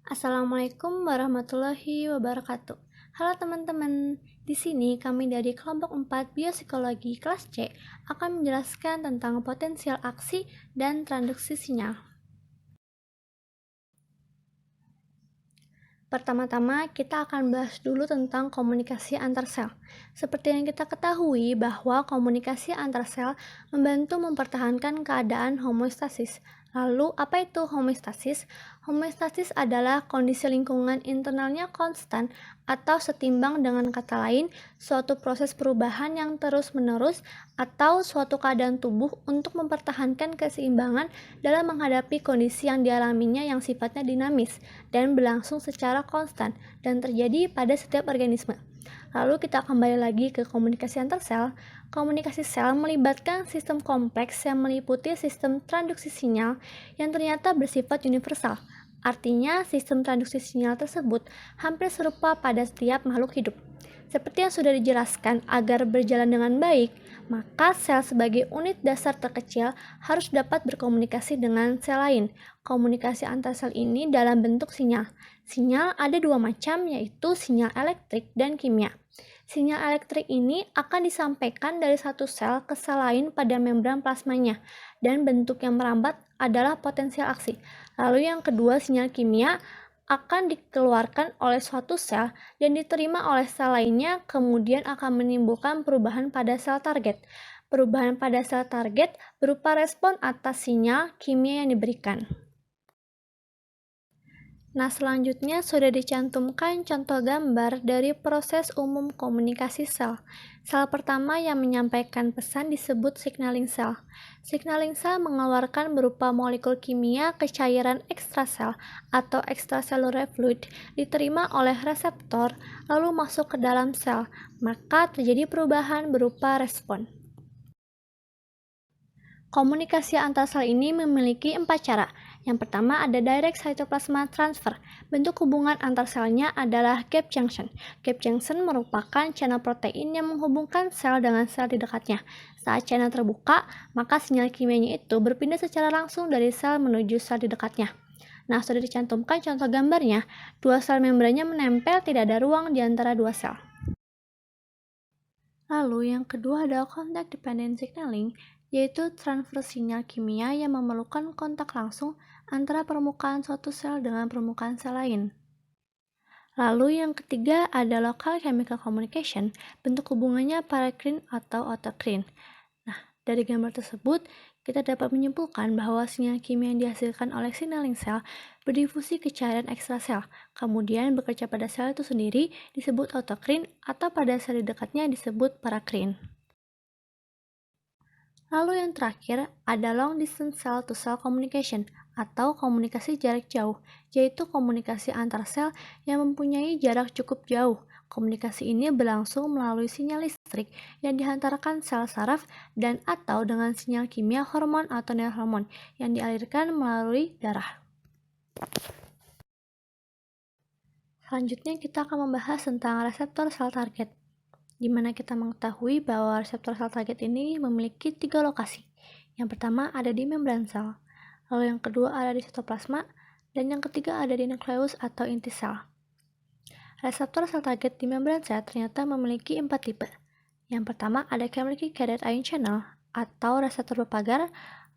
Assalamualaikum warahmatullahi wabarakatuh. Halo teman-teman, di sini kami dari kelompok 4 Biopsikologi kelas C akan menjelaskan tentang potensial aksi dan transduksi sinyal. Pertama-tama, kita akan bahas dulu tentang komunikasi antar sel. Seperti yang kita ketahui bahwa komunikasi antar sel membantu mempertahankan keadaan homeostasis. Lalu, apa itu homeostasis? Homeostasis adalah kondisi lingkungan internalnya konstan atau setimbang, dengan kata lain, suatu proses perubahan yang terus-menerus atau suatu keadaan tubuh untuk mempertahankan keseimbangan dalam menghadapi kondisi yang dialaminya yang sifatnya dinamis dan berlangsung secara konstan dan terjadi pada setiap organisme. Lalu kita kembali lagi ke komunikasi antar sel. Komunikasi sel melibatkan sistem kompleks yang meliputi sistem transduksi sinyal yang ternyata bersifat universal. Artinya, sistem transduksi sinyal tersebut hampir serupa pada setiap makhluk hidup. Seperti yang sudah dijelaskan, agar berjalan dengan baik, maka sel sebagai unit dasar terkecil harus dapat berkomunikasi dengan sel lain. Komunikasi antar sel ini dalam bentuk sinyal. Sinyal ada dua macam, yaitu sinyal elektrik dan kimia. Sinyal elektrik ini akan disampaikan dari satu sel ke sel lain pada membran plasmanya, dan bentuk yang merambat adalah potensial aksi. Lalu yang kedua, sinyal kimia akan dikeluarkan oleh suatu sel dan diterima oleh sel lainnya, kemudian akan menimbulkan perubahan pada sel target. Perubahan pada sel target berupa respon atas sinyal kimia yang diberikan. Nah, selanjutnya sudah dicantumkan contoh gambar dari proses umum komunikasi sel. Sel pertama yang menyampaikan pesan disebut signaling sel. Signaling sel mengeluarkan berupa molekul kimia ke cairan ekstrasel atau extracellular fluid, diterima oleh reseptor lalu masuk ke dalam sel, maka terjadi perubahan berupa respon. Komunikasi antar sel ini memiliki 4 cara. Yang pertama ada direct cytoplasma transfer. Bentuk hubungan antar selnya adalah gap junction. Gap junction merupakan channel protein yang menghubungkan sel dengan sel di dekatnya. Saat channel terbuka, maka sinyal kimianya itu berpindah secara langsung dari sel menuju sel di dekatnya. Nah, sudah dicantumkan contoh gambarnya. Dua sel membrannya menempel, tidak ada ruang di antara dua sel. Lalu yang kedua adalah contact dependent signaling, yaitu transfer sinyal kimia yang memerlukan kontak langsung antara permukaan suatu sel dengan permukaan sel lain. Lalu yang ketiga ada local chemical communication, bentuk hubungannya paracrine atau autocrine. Nah, dari gambar tersebut, kita dapat menyimpulkan bahwa sinyal kimia yang dihasilkan oleh signaling sel berdifusi ke cairan ekstrasel, kemudian bekerja pada sel itu sendiri disebut autocrine atau pada sel di dekatnya disebut paracrine. Lalu yang terakhir ada long distance cell to cell communication atau komunikasi jarak jauh, yaitu komunikasi antar sel yang mempunyai jarak cukup jauh. Komunikasi ini berlangsung melalui sinyal listrik yang dihantarkan sel saraf dan atau dengan sinyal kimia hormon atau neurohormon yang dialirkan melalui darah. Selanjutnya kita akan membahas tentang reseptor sel target, di mana kita mengetahui bahwa reseptor sel target ini memiliki 3 lokasi. Yang pertama ada di membran sel, lalu yang kedua ada di sitoplasma, dan yang ketiga ada di nukleus atau inti sel. Reseptor sel target di membran sel ternyata memiliki 4 tipe. Yang pertama ada chemical-gated ion channel atau reseptor berpagar,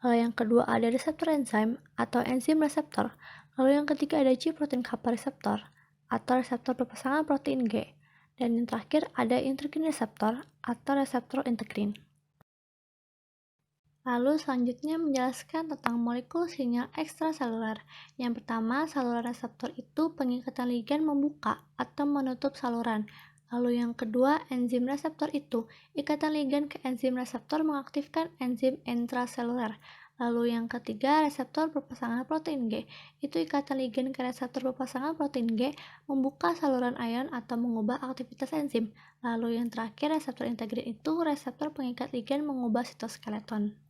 lalu yang kedua ada reseptor enzim atau enzim reseptor, lalu yang ketiga ada G protein coupled reseptor atau reseptor berpasangan protein G. Dan yang terakhir ada integrin reseptor atau reseptor integrin. Lalu selanjutnya menjelaskan tentang molekul sinyal ekstraseluler. Yang pertama, saluran reseptor itu pengikatan ligan membuka atau menutup saluran. Lalu yang kedua, enzim reseptor itu ikatan ligan ke enzim reseptor mengaktifkan enzim intraseluler. Lalu yang ketiga, reseptor berpasangan protein G, itu ikatan ligan ke reseptor berpasangan protein G membuka saluran ion atau mengubah aktivitas enzim. Lalu yang terakhir, reseptor integrin itu reseptor pengikat ligan mengubah sitoskeleton.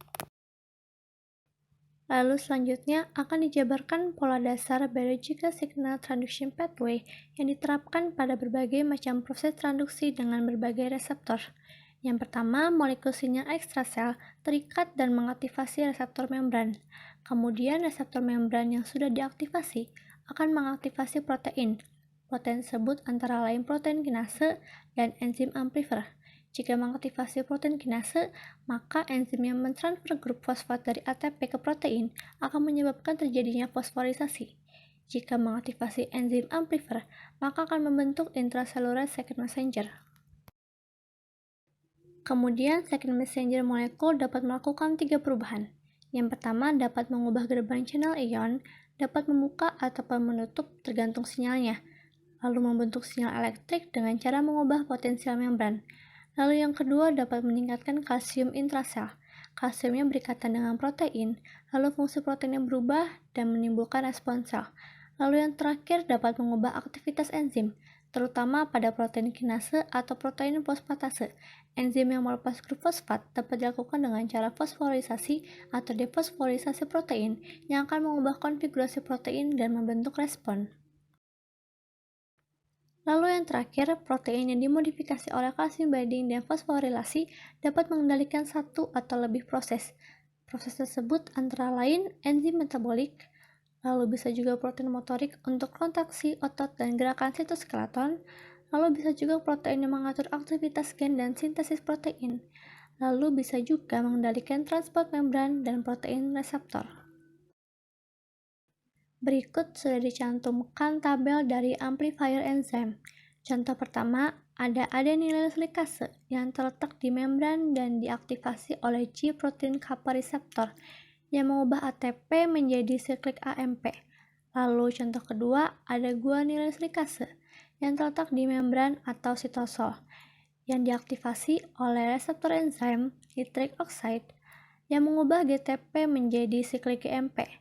Lalu selanjutnya akan dijabarkan pola dasar biological signal transduction pathway yang diterapkan pada berbagai macam proses transduksi dengan berbagai reseptor. Yang pertama, molekul sinyal ekstrasel terikat dan mengaktifasi reseptor membran. Kemudian reseptor membran yang sudah diaktifasi akan mengaktifasi protein. Protein tersebut antara lain protein kinase dan enzim amplifier. Jika mengaktifasi protein kinase, maka enzim yang mentransfer grup fosfat dari ATP ke protein akan menyebabkan terjadinya fosforisasi. Jika mengaktifasi enzim amplifier, maka akan membentuk intracellular second messenger. Kemudian, second messenger molekul dapat melakukan 3 perubahan. Yang pertama, dapat mengubah gerbang channel ion, dapat membuka ataupun menutup tergantung sinyalnya, lalu membentuk sinyal elektrik dengan cara mengubah potensial membran. Lalu yang kedua, dapat meningkatkan kalsium intrasel. Kalsiumnya berikatan dengan protein, lalu fungsi proteinnya berubah dan menimbulkan respon sel. Lalu yang terakhir, dapat mengubah aktivitas enzim, terutama pada protein kinase atau protein fosfatase. Enzim yang melepas grup fosfat dapat dilakukan dengan cara fosforisasi atau defosforisasi protein yang akan mengubah konfigurasi protein dan membentuk respon. Lalu yang terakhir, protein yang dimodifikasi oleh calcium binding dan fosforilasi dapat mengendalikan satu atau lebih proses. Proses tersebut antara lain enzim metabolik, lalu bisa juga protein motorik untuk kontraksi otot dan gerakan sitoskeleton, lalu bisa juga protein yang mengatur aktivitas gen dan sintesis protein, lalu bisa juga mengendalikan transport membran dan protein reseptor. Berikut sudah dicantumkan tabel dari amplifier enzim. Contoh pertama, ada adenylsilikase yang terletak di membran dan diaktifasi oleh G-protein kappa reseptor yang mengubah ATP menjadi siklik AMP. Lalu contoh kedua, ada guanylsilikase yang terletak di membran atau sitosol yang diaktifasi oleh reseptor enzim nitric oxide yang mengubah GTP menjadi siklik GMP.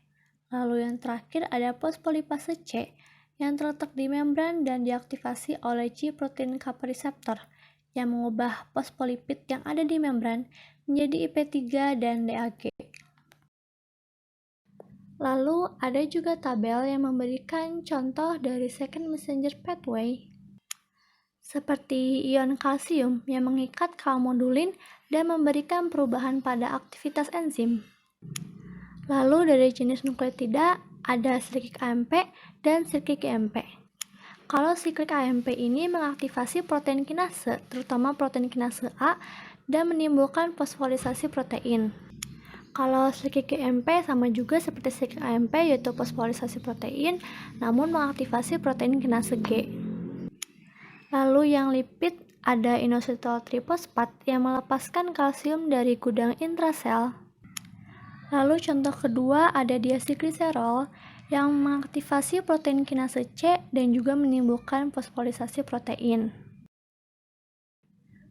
Lalu yang terakhir ada fosfolipase C yang terletak di membran dan diaktifasi oleh G-protein kappa reseptor yang mengubah fosfolipid yang ada di membran menjadi IP3 dan DAG. Lalu ada juga tabel yang memberikan contoh dari second messenger pathway seperti ion kalsium yang mengikat kalmodulin dan memberikan perubahan pada aktivitas enzim. Lalu dari jenis nukleotida ada siklik AMP dan siklik GMP. Kalau siklik AMP ini mengaktifasi protein kinase, terutama protein kinase A, dan menimbulkan fosforisasi protein. Kalau siklik GMP sama juga seperti siklik AMP, yaitu fosforisasi protein, namun mengaktifasi protein kinase G. Lalu yang lipid ada inositol trifosfat yang melepaskan kalsium dari gudang intrasel. Lalu contoh kedua ada diacylglycerol yang mengaktifasi protein kinase C dan juga menimbulkan fosforisasi protein.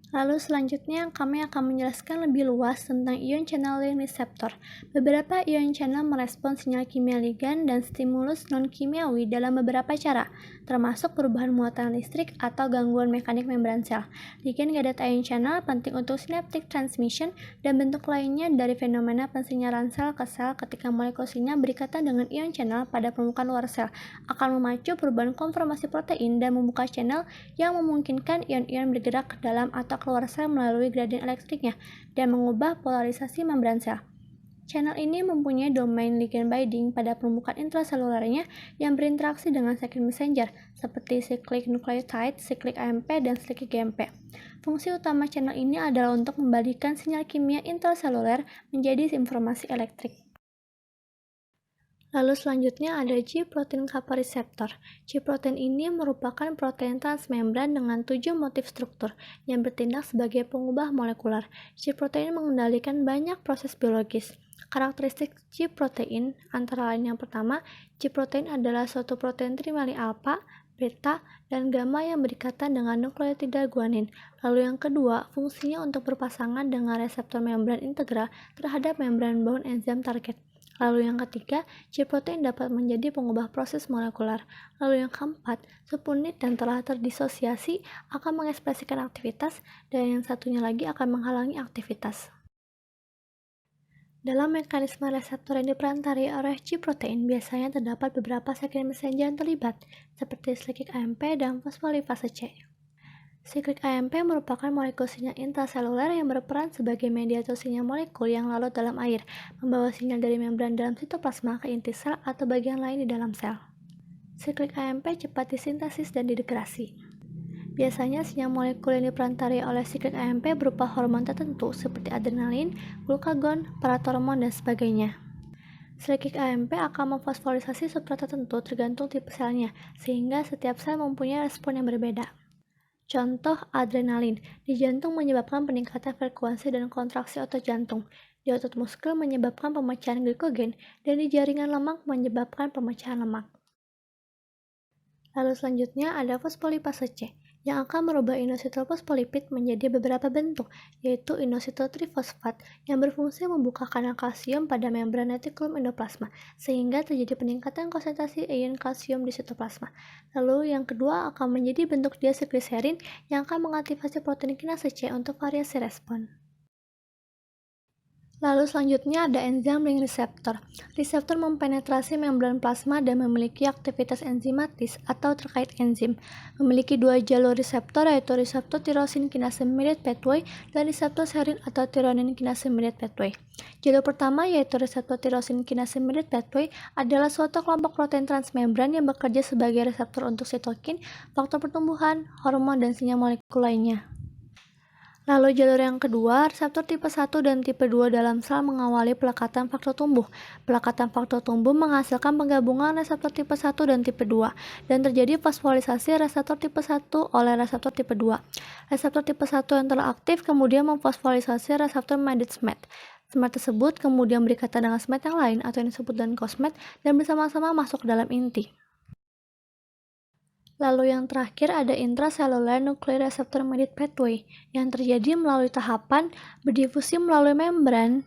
Lalu selanjutnya kami akan menjelaskan lebih luas tentang ion channeling receptor. Beberapa ion channel merespon sinyal kimia ligan dan stimulus non-kimiawi dalam beberapa cara, termasuk perubahan muatan listrik atau gangguan mekanik membran sel. Ligand-gated ion channel penting untuk synaptic transmission dan bentuk lainnya dari fenomena pensinyalan sel ke sel ketika molekul sinyal berikatan dengan ion channel pada permukaan luar sel, akan memacu perubahan konformasi protein dan membuka channel yang memungkinkan ion-ion bergerak ke dalam atau keluar sel melalui gradien elektriknya dan mengubah polarisasi membran sel. Channel ini mempunyai domain ligand binding pada permukaan intraselulernya yang berinteraksi dengan second messenger seperti siklik nucleotide, siklik AMP, dan siklik GMP. Fungsi utama channel ini adalah untuk membalikkan sinyal kimia intraseluler menjadi informasi elektrik. Lalu selanjutnya ada G-protein kappa reseptor. G-protein ini merupakan protein transmembran dengan 7 motif struktur yang bertindak sebagai pengubah molekular. G-protein mengendalikan banyak proses biologis. Karakteristik G-protein antara lain yang pertama, G-protein adalah suatu protein trimeri alfa, beta, dan gamma yang berikatan dengan nukleotida guanin. Lalu yang kedua, fungsinya untuk berpasangan dengan reseptor membran integral terhadap membran bound enzim target. Lalu yang ketiga, G-protein dapat menjadi pengubah proses molekular. Lalu yang keempat, subunit dan telah terdisosiasi akan mengekspresikan aktivitas, dan yang satunya lagi akan menghalangi aktivitas. Dalam mekanisme reseptor yang diperantari oleh G-protein, biasanya terdapat beberapa second messenger yang terlibat, seperti siklik AMP dan fosfolipase C. Siklik AMP merupakan molekul sinyal intraseluler yang berperan sebagai mediator sinyal molekul yang larut dalam air, membawa sinyal dari membran dalam sitoplasma ke inti sel atau bagian lain di dalam sel. Siklik AMP cepat disintesis dan didegrasi. Biasanya sinyal molekul yang diperantarai oleh siklik AMP berupa hormon tertentu seperti adrenalin, glukagon, parathormon, dan sebagainya. Siklik AMP akan memfosforisasi substrat tertentu tergantung tipe selnya, sehingga setiap sel mempunyai respon yang berbeda. Contoh adrenalin di jantung menyebabkan peningkatan frekuensi dan kontraksi otot jantung, di otot muskel menyebabkan pemecahan glikogen, dan di jaringan lemak menyebabkan pemecahan lemak. Lalu selanjutnya ada fosfolipase C, yang akan merubah inositol fosfolipid menjadi beberapa bentuk, yaitu inositol trifosfat yang berfungsi membuka kanal kalsium pada membran retikulum endoplasma, sehingga terjadi peningkatan konsentrasi ion kalsium di sitoplasma. Lalu yang kedua akan menjadi bentuk diacylglycerin yang akan mengaktifasi protein kinase C untuk variasi respon. Lalu selanjutnya ada enzim ring reseptor. Reseptor mempenetrasi membran plasma dan memiliki aktivitas enzimatis atau terkait enzim. Memiliki dua jalur reseptor yaitu reseptor tirosin kinase immediate pathway dan reseptor serin atau tironin kinase immediate pathway. Jalur pertama yaitu reseptor tirosin kinase immediate pathway adalah suatu kelompok protein transmembran yang bekerja sebagai reseptor untuk sitokin, faktor pertumbuhan, hormon, dan sinyal molekul lainnya. Lalu jalur yang kedua, reseptor tipe 1 dan tipe 2 dalam sel mengawali pelekatan faktor tumbuh. Pelekatan faktor tumbuh menghasilkan penggabungan reseptor tipe 1 dan tipe 2, dan terjadi fosforisasi reseptor tipe 1 oleh reseptor tipe 2. Reseptor tipe 1 yang telah aktif kemudian memfosforisasi reseptor mediated SMAD. SMAD tersebut kemudian berikatan dengan SMAD yang lain atau yang disebut dengan cosMAD dan bersama-sama masuk ke dalam inti. Lalu yang terakhir ada intracellular nuclear receptor mediated pathway yang terjadi melalui tahapan berdifusi melalui membran,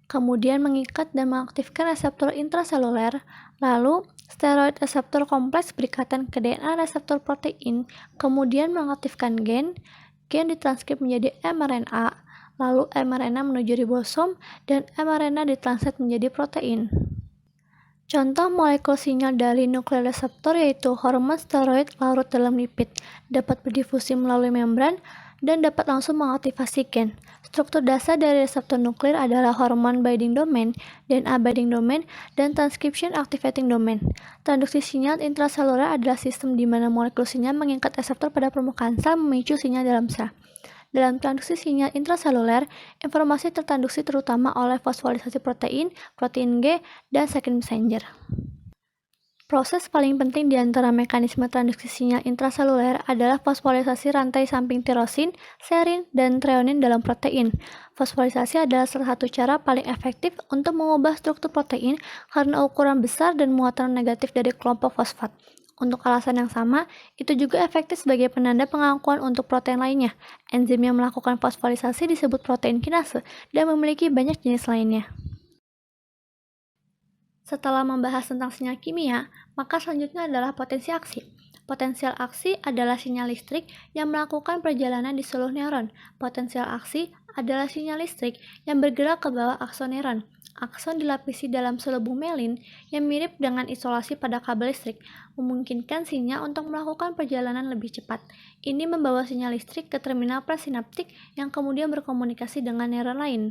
kemudian mengikat dan mengaktifkan reseptor intraseluler, lalu steroid reseptor kompleks berikatan ke DNA reseptor protein, kemudian mengaktifkan gen ditranskrip menjadi mRNA, lalu mRNA menuju ribosom, dan mRNA ditranslate menjadi protein. Contoh molekul sinyal dari nuklear reseptor yaitu hormon steroid larut dalam lipid, dapat berdifusi melalui membran, dan dapat langsung mengaktifasi gen. Struktur dasar dari reseptor nuklear adalah hormon binding domain, DNA binding domain, dan transcription activating domain. Transduksi sinyal intraseluler adalah sistem di mana molekul sinyal mengikat reseptor pada permukaan sel memicu sinyal dalam sel. Dalam transduksi sinyal intraseluler, informasi tertransduksi terutama oleh fosforisasi protein, protein G, dan second messenger. Proses paling penting di antara mekanisme transduksi sinyal intraseluler adalah fosforisasi rantai samping tirosin, serin, dan treonin dalam protein. Fosforisasi adalah salah satu cara paling efektif untuk mengubah struktur protein karena ukuran besar dan muatan negatif dari kelompok fosfat. Untuk alasan yang sama, itu juga efektif sebagai penanda pengakuan untuk protein lainnya. Enzim yang melakukan fosforisasi disebut protein kinase dan memiliki banyak jenis lainnya. Setelah membahas tentang sinyal kimia, maka selanjutnya adalah potensi aksi. Potensial aksi adalah sinyal listrik yang melakukan perjalanan di seluruh neuron. Potensial aksi adalah sinyal listrik yang bergerak ke bawah akson neuron. Akson dilapisi dalam selubung melin yang mirip dengan isolasi pada kabel listrik, memungkinkan sinyal untuk melakukan perjalanan lebih cepat. Ini membawa sinyal listrik ke terminal presinaptik yang kemudian berkomunikasi dengan neuron lain.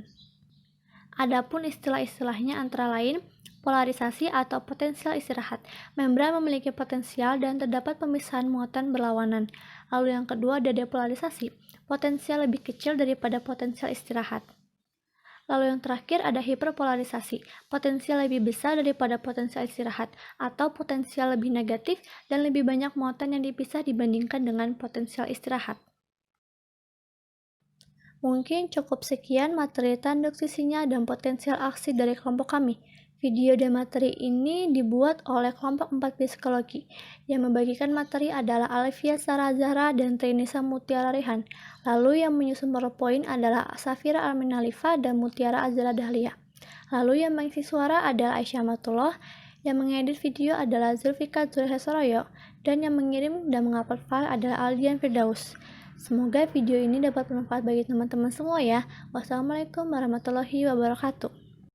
Adapun istilah-istilahnya antara lain polarisasi atau potensial istirahat. Membran memiliki potensial dan terdapat pemisahan muatan berlawanan. Lalu yang kedua ada depolarisasi. Potensial lebih kecil daripada potensial istirahat. Lalu yang terakhir ada hiperpolarisasi, potensial lebih besar daripada potensial istirahat, atau potensial lebih negatif dan lebih banyak muatan yang dipisah dibandingkan dengan potensial istirahat. Mungkin cukup sekian materi transduksi sinyal dan potensial aksi dari kelompok kami. Video dan materi ini dibuat oleh kelompok 4 psikologi. Yang membagikan materi adalah Alfia Sarah Zahra dan Trinisa Mutiara Rehan. Lalu yang menyusun PowerPoint adalah Safira Arminalifa dan Mutiara Azra Dahlia. Lalu yang mengisi suara adalah Aisyah Matullah. Yang mengedit video adalah Zulfika Zulhesoroyo. Dan yang mengirim dan mengupload file adalah Aldian Firdaus. Semoga video ini dapat bermanfaat bagi teman-teman semua ya. Wassalamualaikum warahmatullahi wabarakatuh.